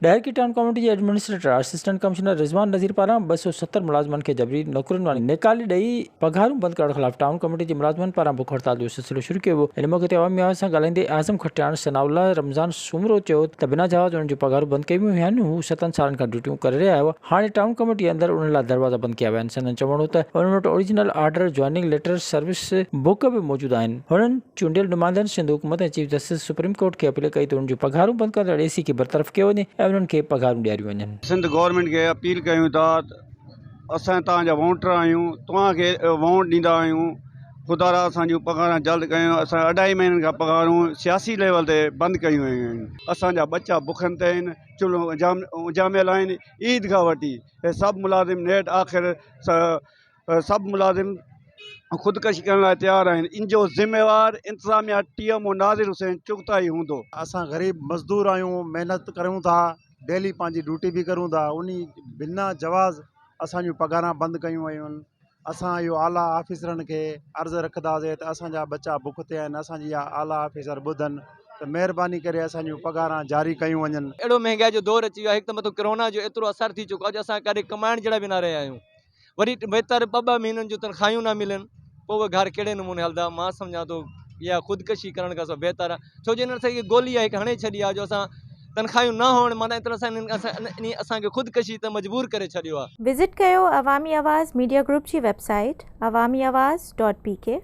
डहर की town committee जे administrator assistant commissioner Rizwan नज़ीर पारां 270 मुलाज़िमनि खे जबरी नौकरियुनि वारी निकाली ॾेई पघारूं बंदि करण ख़िलाफ़ टाउन कमेटी जे मुलाज़िमनि पारां बुख हड़ताल जो सिलसिलो शुरू कयो वियो। इन मौक़े ते अवामी आवाज़ सां ॻाल्हाईंदे आज़म खटियाण सनाउल्लाह रमज़ान सूमरो चयो त बिना जवाज़ उन्हनि जूं पघारूं बंदि कयूं वियूं आहिनि। हू 7 सालनि खां ड्यूटियूं करे रहिया हुआ। हाणे टाउन कमेटी अंदरि उन्हनि लाइ दरवाज़ा बंदि कया विया आहिनि। संदनि चवणो त उन्हनि वटि original order joining letter service book बि मौजूदु आहिनि। हुननि चूंडियल नुमाइंदनि सिंध हुकूमत ऐं चीफ जस्टिस सुप्रीम कोर्ट खे अपील कई त उन्हनि जूं पघारूं बंदि कंदड़ एसी खे बरतरफ़ कयो वञे ऐं उन्हनि खे पघारूं ॾियारियूं वञनि। सिंध गवर्नमेंट खे अपील कयूं था असां तव्हांजा वोटर आहियूं, तव्हांखे वोट ॾींदा आहियूं। ख़ुदा असांजूं पघारूं जल्द कयूं। असां 2.5 महीननि खां पघारूं सियासी लेवल ते बंदि कयूं वयूं आहिनि। असांजा बच्चा बुखनि ते आहिनि, चुल्हो उजामियल आहिनि। ईद खां वठी हे सभु मुलाज़िम नेठ आख़िर सभु मुलाज़िम ख़ुदकशी करण लाइ तयारु आहिनि। इन जो ज़िम्मेवार इंतिज़ामिया TMO नाज़िर हुसैन चुगताई हूंदो। असां ग़रीब मज़दूर आहियूं, महिनत करूं था, डेली पंहिंजी ड्यूटी बि करूं था। उन बिना जवाज़ असांजूं पघारां बंदि कयूं वयूं आहिनि। असां इहो आला ऑफिसरनि खे अर्ज़ु रखंदासीं त असांजा बच्चा बुख ते आहिनि, असांजी इहा आला ऑफिसर ॿुधनि त महिरबानी करे असांजूं पघारां जारी कयूं वञनि। अहिड़ो महांगाई जो दौर अची वियो आहे। हिकु त मथां कोरोना जो एतिरो असरु थी चुको आहे जो असां काॾे कमाइण जहिड़ा बि न रहिया आहियूं। वरी बहितर 2-2 महीननि जूं तनख़ाहियूं न मिलनि, पोइ उहे घर कहिड़े नमूने हलंदा। मां सम्झां थो इहा ख़ुदकशी करण खां सो बहितर आहे, छो जो हिन सां इहा गोली आहे हिकु हणे छॾी आहे जो असां तनख़ाहियूं न हुअण माना एतिरो असांखे ख़ुदकशी त मजबूर करे छॾियो आहे। विज़िट कयो अवामी आवाज़ मीडिया ग्रुप जी वेबसाइट awamiawaz.pk